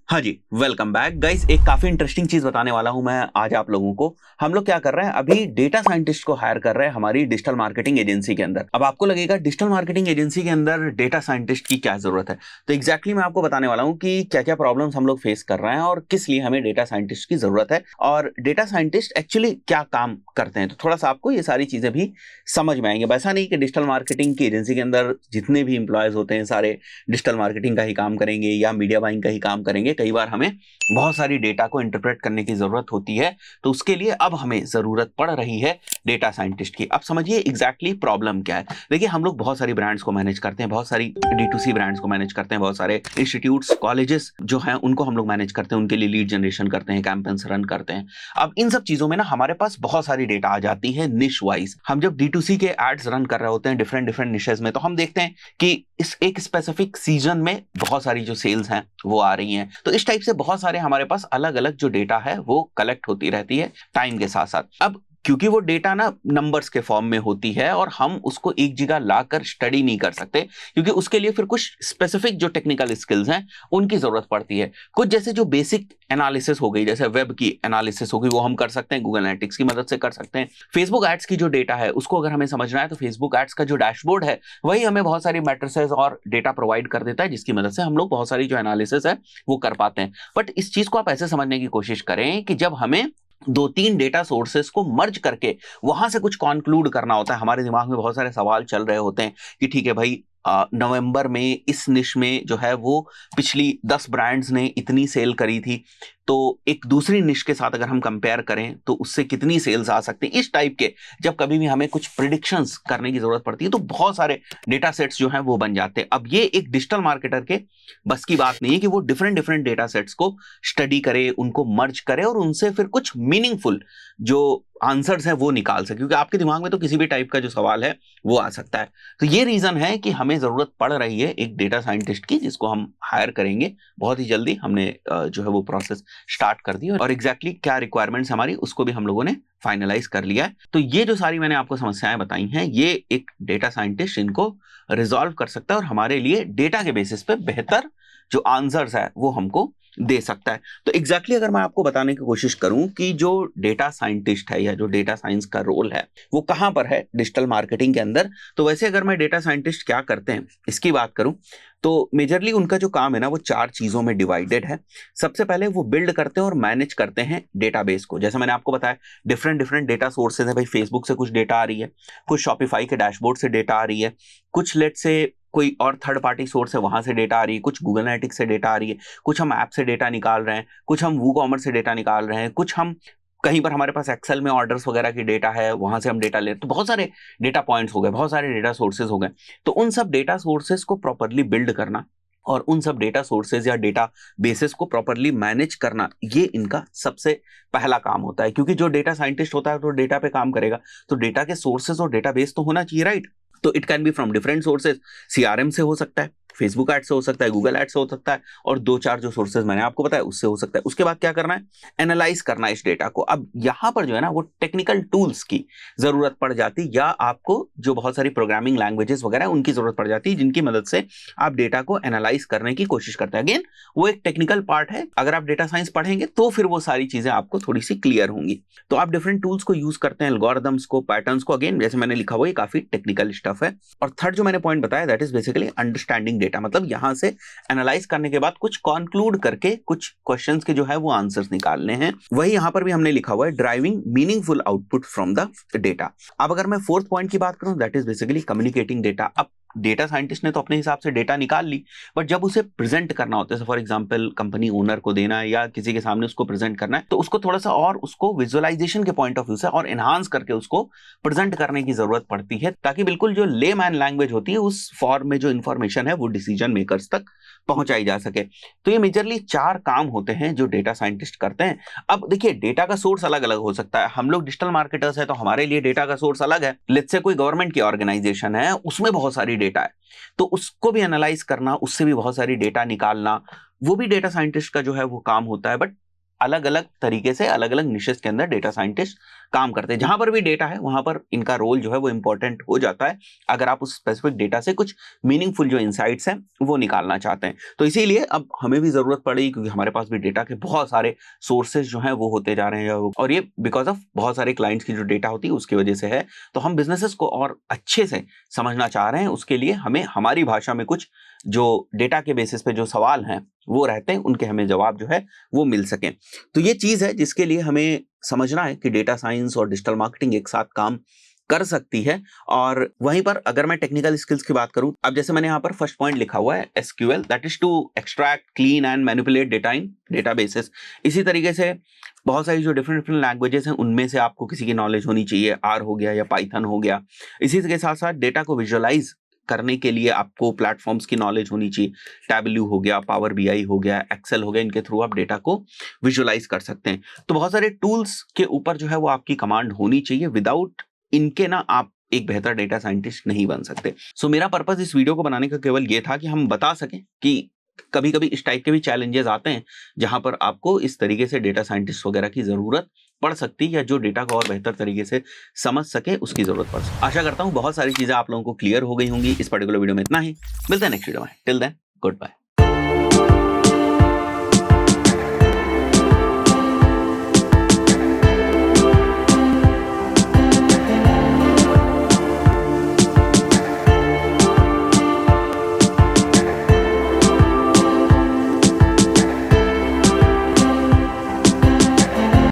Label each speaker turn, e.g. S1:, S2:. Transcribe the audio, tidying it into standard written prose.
S1: हाँ जी, welcome back guys. एक काफी इंटरेस्टिंग चीज बताने वाला हूं मैं आज आप लोगों को। हम लोग क्या कर रहे हैं, अभी डेटा साइंटिस्ट को हायर कर रहे हैं हमारी डिजिटल मार्केटिंग एजेंसी के अंदर। अब आपको लगेगा डिजिटल मार्केटिंग एजेंसी के अंदर डेटा साइंटिस्ट की क्या जरूरत है। तो एग्जैक्टली मैं आपको बताने वाला हूं कि क्या क्या प्रॉब्लम्स हम लोग फेस कर रहे हैं और किस लिए हमें डेटा साइंटिस्ट की जरूरत है और डेटा साइंटिस्ट एक्चुअली क्या काम करते हैं। तो थोड़ा सा आपको ये सारी चीजें भी समझ में आएंगे। वैसा नहीं कि डिजिटल मार्केटिंग की एजेंसी के अंदर जितने भी इंप्लॉयज होते हैं सारे डिजिटल मार्केटिंग का ही काम करेंगे या मीडिया बाइंग का ही काम करेंगे। कई बार हमें बहुत सारी डेटा को इंटरप्रेट करने की जरूरत होती है, तो उसके लिए अब हमें जरूरत पड़ रही है डेटा साइंटिस्ट की। अब समझिए एग्जैक्टली प्रॉब्लम क्या है। देखिए, हम लोग बहुत सारी ब्रांड्स को मैनेज करते हैं, बहुत सारी D2C ब्रांड्स को मैनेज करते हैं, बहुत सारे इंस्टीट्यूट्स कॉलेजेस जो हैं उनको हम लोग मैनेज करते हैं, उनके लिए लीड जनरेशन करते हैं, कैंपेन्स रन करते हैं। अब इन सब चीजों में ना हमारे पास बहुत सारी डेटा आ जाती है निश वाइज। हम जब D2C के एड्स रन कर रहे होते हैं डिफरेंट डिफरेंट निशेस में, तो हम देखते हैं कि इस एक स्पेसिफिक सीजन में बहुत सारी जो सेल्स हैं वो आ रही हैं। तो इस टाइप से बहुत सारे हमारे पास अलग अलग जो डेटा है वो कलेक्ट होती रहती है टाइम के साथ साथ। अब क्योंकि वो डेटा ना नंबर्स के फॉर्म में होती है और हम उसको एक जगह लाकर स्टडी नहीं कर सकते, क्योंकि उसके लिए फिर कुछ स्पेसिफिक जो टेक्निकल स्किल्स हैं उनकी जरूरत पड़ती है। कुछ जैसे जो बेसिक एनालिसिस हो गई, जैसे वेब की एनालिसिस हो गई, वो हम कर सकते हैं, गूगल एनालिटिक्स की मदद से कर सकते हैं। फेसबुक एड्स की जो डेटा है उसको अगर हमें समझना है तो फेसबुक एड्स का जो डैशबोर्ड है वही हमें बहुत सारी मैट्रिसेस और डेटा प्रोवाइड कर देता है, जिसकी मदद से हम लोग बहुत सारी जो एनालिसिस है वो कर पाते हैं। बट इस चीज को आप ऐसे समझने की कोशिश करें कि जब हमें दो तीन डेटा सोर्सेस को मर्ज करके वहां से कुछ कंक्लूड करना होता है, हमारे दिमाग में बहुत सारे सवाल चल रहे होते हैं कि ठीक है भाई, नवंबर में इस निश में जो है वो पिछली 10 ब्रांड्स ने इतनी सेल करी थी, तो एक दूसरी निश के साथ अगर हम कंपेयर करें तो उससे कितनी सेल्स आ सकती है। इस टाइप के जब कभी भी हमें कुछ प्रिडिक्शंस करने की जरूरत पड़ती है तो बहुत सारे डेटा सेट्स जो हैं वो बन जाते हैं। अब ये एक डिजिटल मार्केटर के बस की बात नहीं है कि वो डिफरेंट डिफरेंट डेटा सेट्स को स्टडी करे, उनको मर्ज करे और उनसे फिर कुछ मीनिंगफुल जो आंसर्स है वो निकाल सके, क्योंकि आपके दिमाग में तो किसी भी टाइप का जो सवाल है वो आ सकता है। तो ये रीजन है कि हमें जरूरत पड़ रही है एक डेटा साइंटिस्ट की, जिसको हम हायर करेंगे बहुत ही जल्दी। हमने जो है वो प्रोसेस स्टार्ट कर दी और एग्जैक्टली क्या रिक्वायरमेंट्स हमारी उसको भी हम लोगों ने फाइनलाइज कर लिया है। तो ये जो सारी मैंने आपको समस्याएं बताई हैं, ये एक डेटा साइंटिस्ट इनको रिजॉल्व कर सकता है और हमारे लिए डेटा के बेसिस पे बेहतर जो आंसर्स है वो हमको दे सकता है। तो एग्जैक्टली अगर मैं आपको बताने की कोशिश करूं कि जो डेटा साइंटिस्ट है या जो डेटा साइंस का रोल है वो कहां पर है डिजिटल मार्केटिंग के अंदर, तो वैसे अगर मैं डेटा साइंटिस्ट क्या करते हैं इसकी बात करूं तो मेजरली उनका जो काम है ना वो 4 चीजों में डिवाइडेड है। सबसे पहले वो बिल्ड करते हैं और मैनेज करते हैं डेटाबेस को। जैसे मैंने आपको बताया डिफरेंट डिफरेंट डेटा सोर्सेज है भाई, फेसबुक से कुछ डेटा आ रही है, कुछ शॉपिफाई के डैशबोर्ड से डेटा आ रही है, कुछ लेट से कोई और थर्ड पार्टी सोर्स है वहां से डेटा आ रही है, कुछ गूगल एनालिटिक्स से डेटा आ रही है, कुछ हम ऐप से डेटा निकाल रहे हैं, कुछ हम वू कॉमर्स से डेटा निकाल रहे हैं, कुछ हम कहीं पर हमारे पास एक्सेल में ऑर्डर्स वगैरह की डेटा है वहां से हम डेटा ले रहे हैं। तो बहुत सारे डेटा पॉइंट्स हो गए, बहुत सारे डेटा सोर्सेज हो गए। तो उन सब डेटा सोर्सेज को प्रॉपरली बिल्ड करना और उन सब डेटा सोर्सेज या डेटा बेसिस को प्रॉपरली मैनेज करना, ये इनका सबसे पहला काम होता है। क्योंकि जो डेटा साइंटिस्ट होता है तो डेटा पे काम करेगा, तो डेटा के सोर्सेज और डेटा बेस तो होना चाहिए, राइट। तो it can be from different sources, CRM से हो सकता है, फेसबुक एड से हो सकता है, गूगल एड से हो सकता है, और 2-4 जो सोर्सेज मैंने आपको बताया उससे हो सकता है। उसके बाद क्या करना है, एनालाइज करना है इस डेटा को। अब यहां पर जो है ना वो टेक्निकल टूल्स की जरूरत पड़ जाती है, या आपको जो बहुत सारी प्रोग्रामिंग लैंग्वेजेस वगैरह उनकी जरूरत पड़ जाती है, जिनकी मदद से आप डेटा को एनालाइज करने की कोशिश करते हैं। अगेन वो एक टेक्निकल पार्ट है, अगर आप डेटा साइंस पढ़ेंगे तो फिर वो सारी चीजें आपको थोड़ी सी क्लियर होंगी। तो आप डिफरेंट टूल्स को यूज करते हैं, एल्गोरिथम्स को, पैटर्न्स को। अगेन जैसे मैंने लिखा हुआ ये काफी टेक्निकल स्टफ है। और थर्ड जो मैंने पॉइंट बताया that is basically understanding data, मतलब यहां से एनालाइज करने के बाद कुछ कंक्लूड करके कुछ क्वेश्चंस के जो है वो आंसर्स निकालने हैं। वही यहां पर भी हमने लिखा हुआ है driving meaningful output from the data. अब अगर मैं फोर्थ पॉइंट की बात करूं that is basically communicating data. अब डेटा साइंटिस्ट ने तो अपने हिसाब से डेटा निकाल ली, बट जब उसे प्रेजेंट करना होता है, फॉर एग्जांपल कंपनी ओनर को देना है या किसी के सामने उसको प्रेजेंट करना है, तो उसको थोड़ा सा और उसको विजुअलाइजेशन के पॉइंट ऑफ व्यू से और एनहांस करके उसको प्रेजेंट करने की जरूरत पड़ती है, ताकि बिल्कुल जो ले मैन लैंग्वेज होती है उस फॉर्म में जो इंफॉर्मेशन है वो डिसीजन मेकर्स तक पहुंचाई जा सके। तो ये मेजरली 4 काम होते हैं जो डेटा साइंटिस्ट करते हैं। अब देखिए डेटा का सोर्स अलग अलग हो सकता है। हम लोग डिजिटल मार्केटर्स है तो हमारे लिए डेटा का सोर्स अलग है। लेट्स से कोई गवर्नमेंट की ऑर्गेनाइजेशन है, उसमें बहुत सारी डेटा है, तो उसको भी एनालाइज करना, उससे भी बहुत सारी डेटा निकालना, वो भी डेटा साइंटिस्ट का जो है वो काम होता है। बट अलग अलग तरीके से अलग अलग निशेस के अंदर डेटा साइंटिस्ट काम करते हैं। जहां पर भी डेटा है वहां पर इनका रोल जो है वो इंपॉर्टेंट हो जाता है, अगर आप उस स्पेसिफिक डेटा से कुछ मीनिंगफुल जो इंसाइट्स हैं वो निकालना चाहते हैं। तो इसीलिए अब हमें भी जरूरत पड़ी, क्योंकि हमारे पास भी डेटा के बहुत सारे सोर्सेज जो हैं वो होते जा रहे हैं, और ये बिकॉज ऑफ बहुत सारे क्लाइंट्स की जो डेटा होती है उसकी वजह से है। तो हम बिजनेसेस को और अच्छे से समझना चाह रहे हैं, उसके लिए हमें हमारी भाषा में कुछ जो डेटा के बेसिस पे जो सवाल हैं वो रहते हैं, उनके हमें जवाब जो है वो मिल सके। तो ये चीज है जिसके लिए हमें समझना है कि डेटा साइंस और डिजिटल मार्केटिंग एक साथ काम कर सकती है। और वहीं पर अगर मैं टेक्निकल स्किल्स की बात करूं, अब जैसे मैंने यहाँ पर फर्स्ट पॉइंट लिखा हुआ है SQL, that is to extract, clean and manipulate data in databases. इसी तरीके से बहुत सारी जो डिफरेंट डिफरेंट लैंग्वेजेस हैं उनमें से आपको किसी की नॉलेज होनी चाहिए, आर हो गया या पाइथन हो गया। इसी के साथ साथ डेटा को विजुअलाइज करने के लिए आपको प्लेटफॉर्म्स की नॉलेज होनी चाहिए, टैबल्यू हो गया, पावर बीआई हो गया, एक्सेल हो गया, इनके थ्रू आप डेटा को विजुअलाइज कर सकते हैं। तो बहुत सारे टूल्स के ऊपर जो है वो आपकी कमांड होनी चाहिए, विदाउट इनके ना आप एक बेहतर डेटा साइंटिस्ट नहीं बन सकते। सो मेरा पर्पस इस वीडियो को बनाने का केवल ये था कि हम बता सकें कि कभी कभी इस टाइप के भी चैलेंजेस आते हैं जहां पर आपको इस तरीके से डेटा साइंटिस्ट वगैरह की जरूरत पड़ सकती है, या जो डेटा को और बेहतर तरीके से समझ सके उसकी जरूरत पड़ सकती है। आशा करता हूं बहुत सारी चीजें आप लोगों को क्लियर हो गई होंगी। इस पर्टिकुलर वीडियो में इतना ही, मिलते हैं नेक्स्ट वीडियो में। Till then, good bye.